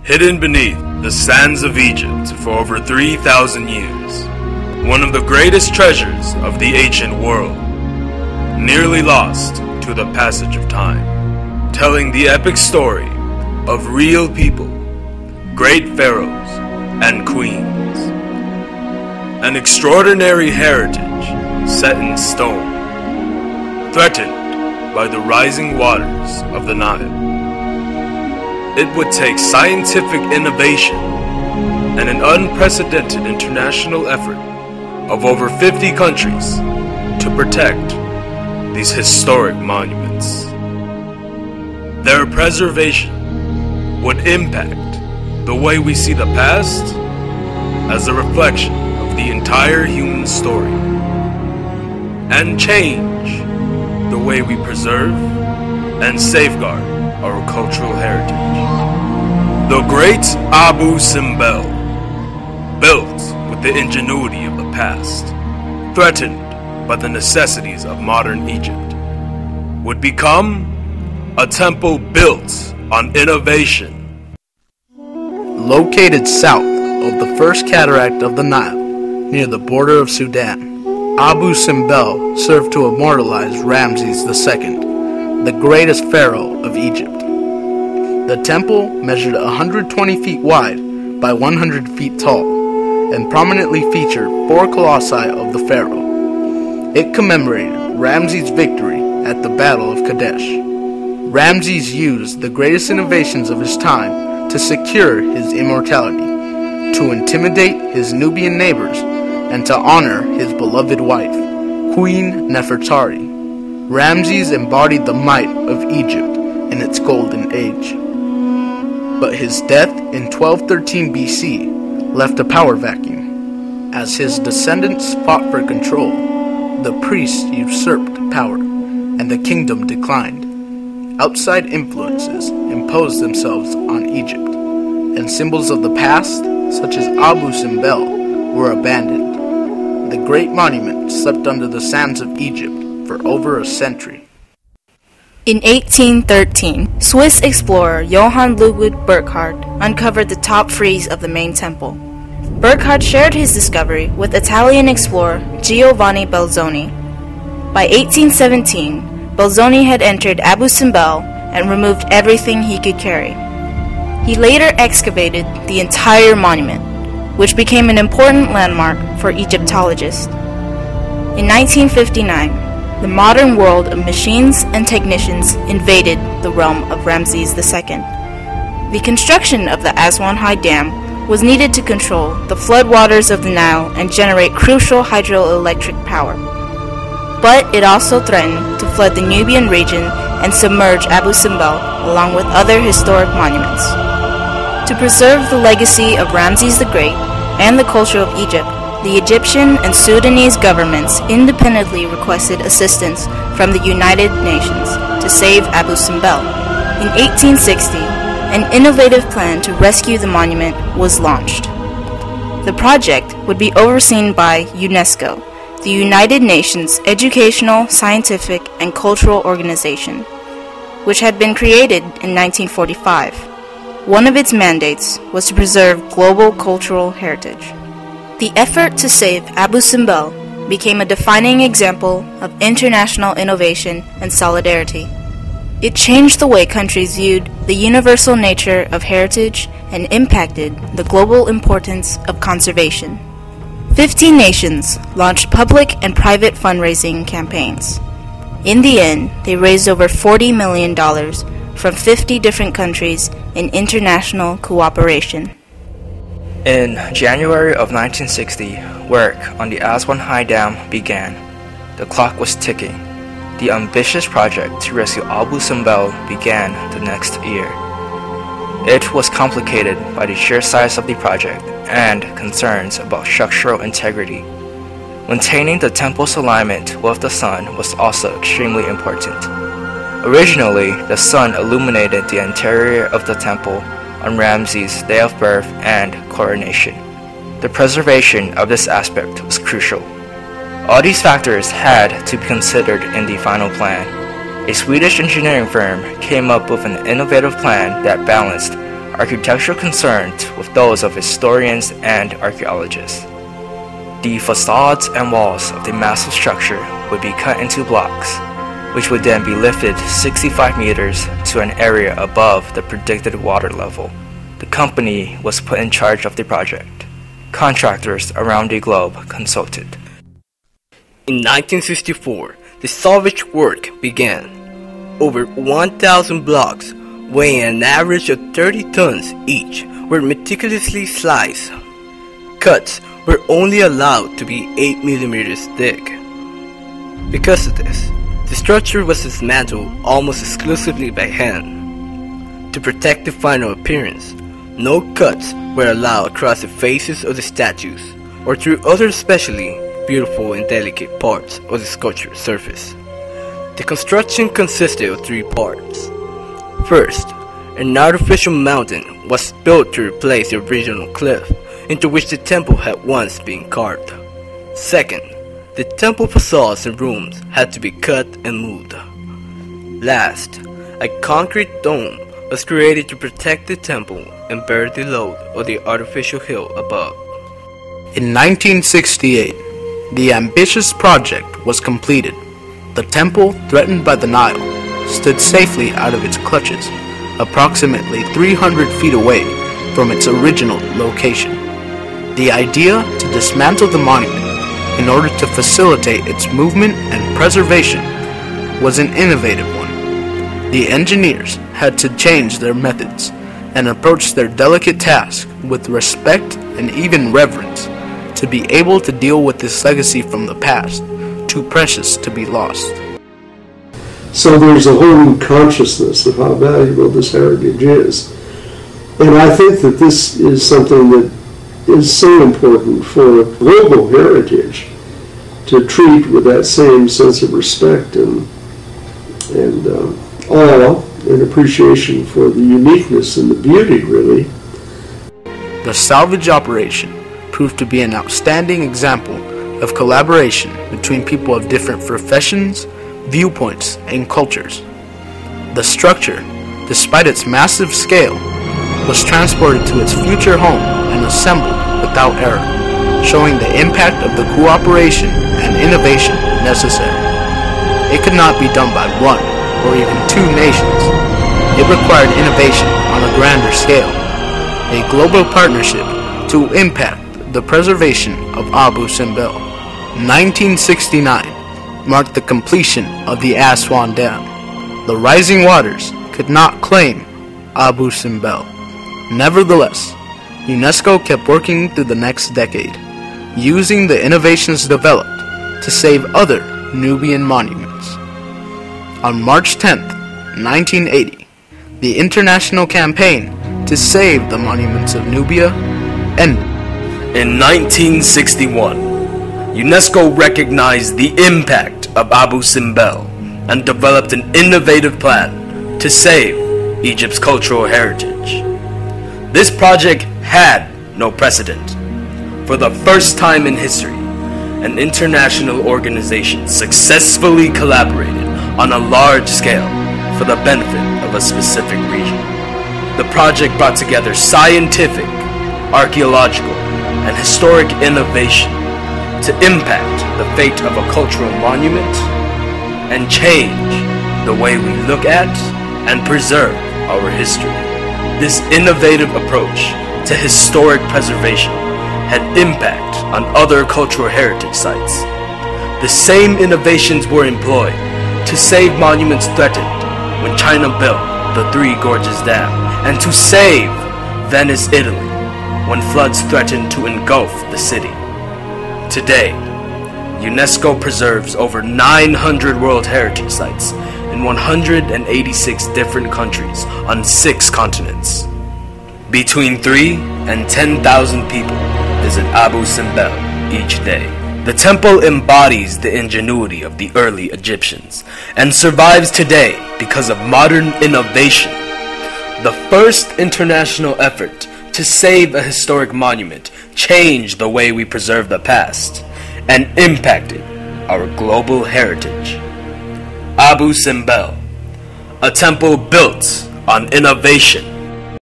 Hidden beneath the sands of Egypt for over 3,000 years, one of the greatest treasures of the ancient world, nearly lost to the passage of time, telling the epic story of real people, great pharaohs and queens, an extraordinary heritage set in stone, threatened by the rising waters of the Nile. It would take scientific innovation and an unprecedented international effort of over 50 countries to protect these historic monuments. Their preservation would impact the way we see the past as a reflection of the entire human story, and change the way we preserve and safeguard our cultural heritage. The great Abu Simbel, built with the ingenuity of the past, threatened by the necessities of modern Egypt, would become a temple built on innovation. Located south of the first cataract of the Nile, near the border of Sudan, Abu Simbel served to immortalize Ramses II, the greatest pharaoh of Egypt. The temple measured 120 feet wide by 100 feet tall, and prominently featured 4 colossi of the pharaoh. It commemorated Ramses' victory at the Battle of Kadesh. Ramses used the greatest innovations of his time to secure his immortality, to intimidate his Nubian neighbors, and to honor his beloved wife, Queen Nefertari. Ramses embodied the might of Egypt in its golden age. But his death in 1213 BC left a power vacuum. As his descendants fought for control, the priests usurped power, and the kingdom declined. Outside influences imposed themselves on Egypt, and symbols of the past, such as Abu Simbel, were abandoned. The great monument slept under the sands of Egypt for over a century. In 1813, Swiss explorer Johann Ludwig Burckhardt uncovered the top frieze of the main temple. Burckhardt shared his discovery with Italian explorer Giovanni Belzoni. By 1817, Belzoni had entered Abu Simbel and removed everything he could carry. He later excavated the entire monument, which became an important landmark for Egyptologists. In 1959, the modern world of machines and technicians invaded the realm of Ramses II. The construction of the Aswan High Dam was needed to control the floodwaters of the Nile and generate crucial hydroelectric power. But it also threatened to flood the Nubian region and submerge Abu Simbel along with other historic monuments. To preserve the legacy of Ramses the Great and the culture of Egypt, the Egyptian and Sudanese governments independently requested assistance from the United Nations to save Abu Simbel. In 1860, an innovative plan to rescue the monument was launched. The project would be overseen by UNESCO, the United Nations Educational, Scientific, and Cultural Organization, which had been created in 1945. One of its mandates was to preserve global cultural heritage. The effort to save Abu Simbel became a defining example of international innovation and solidarity. It changed the way countries viewed the universal nature of heritage and impacted the global importance of conservation. 15 nations launched public and private fundraising campaigns. In the end, they raised over $40 million from 50 different countries in international cooperation. In January of 1960, work on the Aswan High Dam began. The clock was ticking. The ambitious project to rescue Abu Simbel began the next year. It was complicated by the sheer size of the project and concerns about structural integrity. Maintaining the temple's alignment with the sun was also extremely important. Originally, the sun illuminated the interior of the temple on Ramses' day of birth and coronation. The preservation of this aspect was crucial. All these factors had to be considered in the final plan. A Swedish engineering firm came up with an innovative plan that balanced architectural concerns with those of historians and archaeologists. The facades and walls of the massive structure would be cut into blocks, which would then be lifted 65 meters to an area above the predicted water level. The company was put in charge of the project. Contractors around the globe consulted. In 1964, the salvage work began. Over 1,000 blocks, weighing an average of 30 tons each, were meticulously sliced. Cuts were only allowed to be 8 millimeters thick. Because of this, the structure was dismantled almost exclusively by hand. To protect the final appearance, no cuts were allowed across the faces of the statues or through other especially beautiful and delicate parts of the sculpture surface. The construction consisted of 3 parts. First, an artificial mountain was built to replace the original cliff into which the temple had once been carved. Second, the temple facades and rooms had to be cut and moved. Last, a concrete dome was created to protect the temple and bear the load of the artificial hill above. In 1968, the ambitious project was completed. The temple, threatened by the Nile, stood safely out of its clutches, approximately 300 feet away from its original location. The idea to dismantle the monument in order to facilitate its movement and preservation was an innovative one. The engineers had to change their methods and approach their delicate task with respect and even reverence to be able to deal with this legacy from the past, too precious to be lost. So there's a whole new consciousness of how valuable this heritage is. And I think that this is something that is so important for global heritage to treat with that same sense of respect and awe and appreciation for the uniqueness and the beauty, really. The salvage operation proved to be an outstanding example of collaboration between people of different professions, viewpoints, and cultures. The structure, despite its massive scale, was transported to its future home and assembled without error, showing the impact of the cooperation and innovation necessary. It could not be done by one or even 2 nations. It required innovation on a grander scale, a global partnership to impact the preservation of Abu Simbel. 1969 marked the completion of the Aswan Dam. The rising waters could not claim Abu Simbel. Nevertheless, UNESCO kept working through the next decade, using the innovations developed to save other Nubian monuments. On March 10, 1980, the international campaign to save the monuments of Nubia ended. In 1961, UNESCO recognized the impact of Abu Simbel and developed an innovative plan to save Egypt's cultural heritage. This project had no precedent. For the first time in history, an international organization successfully collaborated on a large scale for the benefit of a specific region. The project brought together scientific, archaeological, and historic innovation to impact the fate of a cultural monument and change the way we look at and preserve our history. This innovative approach to historic preservation had impact on other cultural heritage sites. The same innovations were employed to save monuments threatened when China built the Three Gorges Dam, and to save Venice, Italy, when floods threatened to engulf the city. Today, UNESCO preserves over 900 World Heritage Sites in 186 different countries on 6 continents. Between 3 and 10,000 people visit Abu Simbel each day. The temple embodies the ingenuity of the early Egyptians and survives today because of modern innovation. The first international effort to save a historic monument changed the way we preserve the past and impacted our global heritage. Abu Simbel, a temple built on innovation